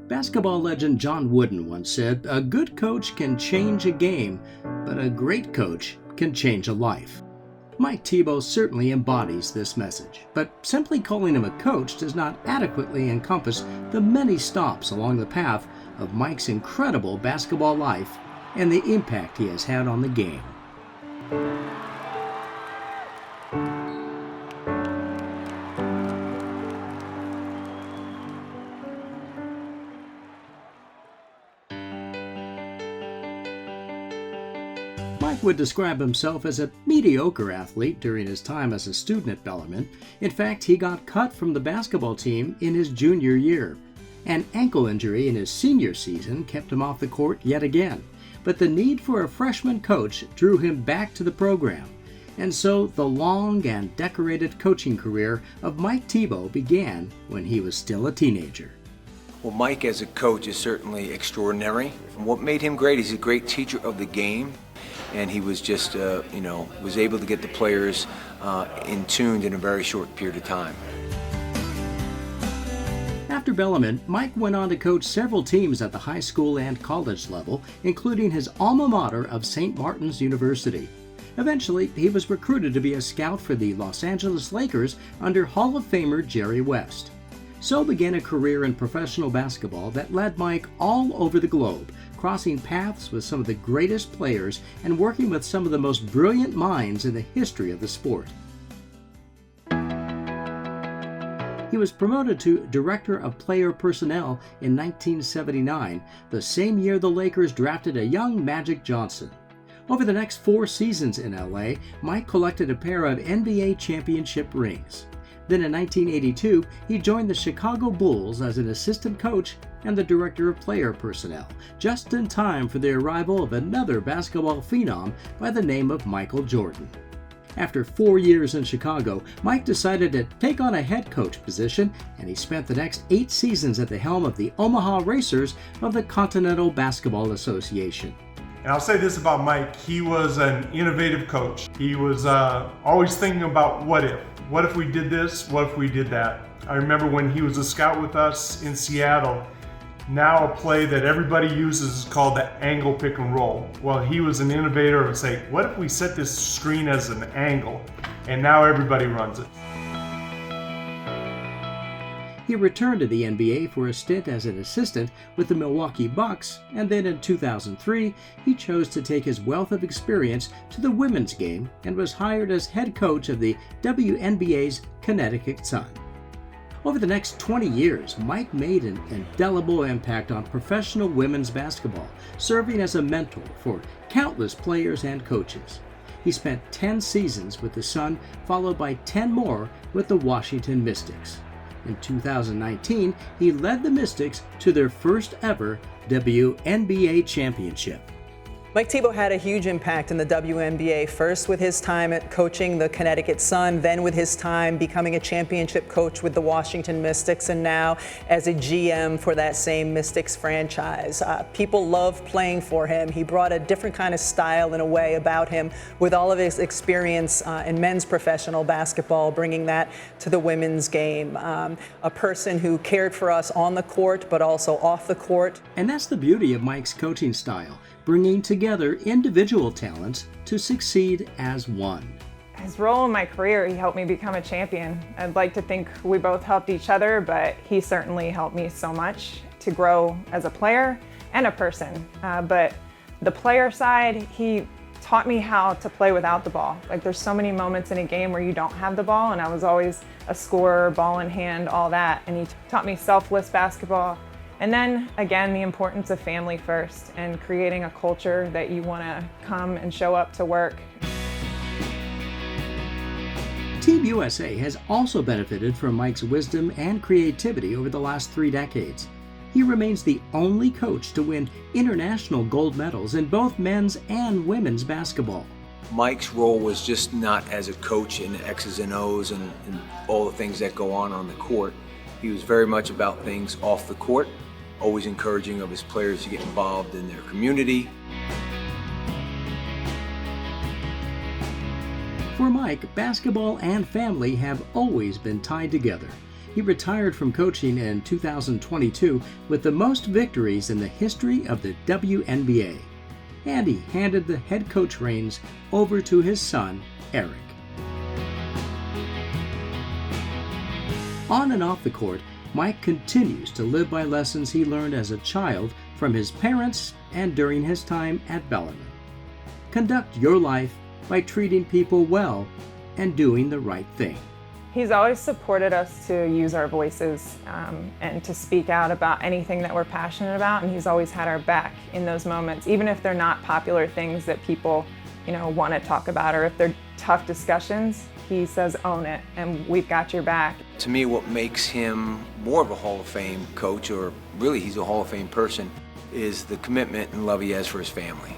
Basketball legend John Wooden once said, "A good coach can change a game, but a great coach can change a life." Mike Thibault certainly embodies this message, but simply calling him a coach does not adequately encompass the many stops along the path of Mike's incredible basketball life and the impact he has had on the game. Mike would describe himself as a mediocre athlete during his time as a student at Bellarmine. In fact, he got cut from the basketball team in his junior year. An ankle injury in his senior season kept him off the court yet again, but the need for a freshman coach drew him back to the program. And so the long and decorated coaching career of Mike Thibault began when he was still a teenager. Well, Mike as a coach is certainly extraordinary. And what made him great, he's a great teacher of the game. And he was just, was able to get the players in tune in a very short period of time. After Bellarmine, Mike went on to coach several teams at the high school and college level, including his alma mater of St. Martin's University. Eventually, he was recruited to be a scout for the Los Angeles Lakers under Hall of Famer Jerry West. So began a career in professional basketball that led Mike all over the globe, crossing paths with some of the greatest players and working with some of the most brilliant minds in the history of the sport. He was promoted to Director of Player Personnel in 1979, the same year the Lakers drafted a young Magic Johnson. Over the next 4 seasons in LA, Mike collected a pair of NBA championship rings. Then in 1982, he joined the Chicago Bulls as an assistant coach and the director of player personnel, just in time for the arrival of another basketball phenom by the name of Michael Jordan. After 4 years in Chicago, Mike decided to take on a head coach position, and he spent the next 8 seasons at the helm of the Omaha Racers of the Continental Basketball Association. And I'll say this about Mike, he was an innovative coach. He was always thinking about what if. What if we did this? What if we did that? I remember when he was a scout with us in Seattle, now a play that everybody uses is called the angle pick and roll. Well, he was an innovator and say, what if we set this screen as an angle? And now everybody runs it. He returned to the NBA for a stint as an assistant with the Milwaukee Bucks, and then in 2003, he chose to take his wealth of experience to the women's game and was hired as head coach of the WNBA's Connecticut Sun. Over the next 20 years, Mike made an indelible impact on professional women's basketball, serving as a mentor for countless players and coaches. He spent 10 seasons with the Sun, followed by 10 more with the Washington Mystics. In 2019, he led the Mystics to their first ever WNBA championship. Mike Thibault had a huge impact in the WNBA, first with his time at coaching the Connecticut Sun, then with his time becoming a championship coach with the Washington Mystics, and now as a GM for that same Mystics franchise. People love playing for him. He brought a different kind of style and a way about him with all of his experience in men's professional basketball, bringing that to the women's game. A person who cared for us on the court, but also off the court. And that's the beauty of Mike's coaching style, bringing together individual talents to succeed as one. His role in my career, he helped me become a champion. I'd like to think we both helped each other, but he certainly helped me so much to grow as a player and a person. But the player side, he taught me how to play without the ball. Like, there's so many moments in a game where you don't have the ball, and I was always a scorer, ball in hand, all that. And he taught me selfless basketball. And then, again, the importance of family first and creating a culture that you want to come and show up to work. Team USA has also benefited from Mike's wisdom and creativity over the last 3 decades. He remains the only coach to win international gold medals in both men's and women's basketball. Mike's role was just not as a coach in X's and O's and all the things that go on the court. He was very much about things off the court, always encouraging of his players to get involved in their community. For Mike, basketball and family have always been tied together. He retired from coaching in 2022 with the most victories in the history of the WNBA. And he handed the head coach reins over to his son, Eric. On and off the court, Mike continues to live by lessons he learned as a child from his parents and during his time at Bellarmine. Conduct your life by treating people well and doing the right thing. He's always supported us to use our voices and to speak out about anything that we're passionate about, and he's always had our back in those moments, even if they're not popular things that people, want to talk about, or if they're tough discussions. He says, own it, and we've got your back. To me, what makes him more of a Hall of Fame coach, or really he's a Hall of Fame person, is the commitment and love he has for his family.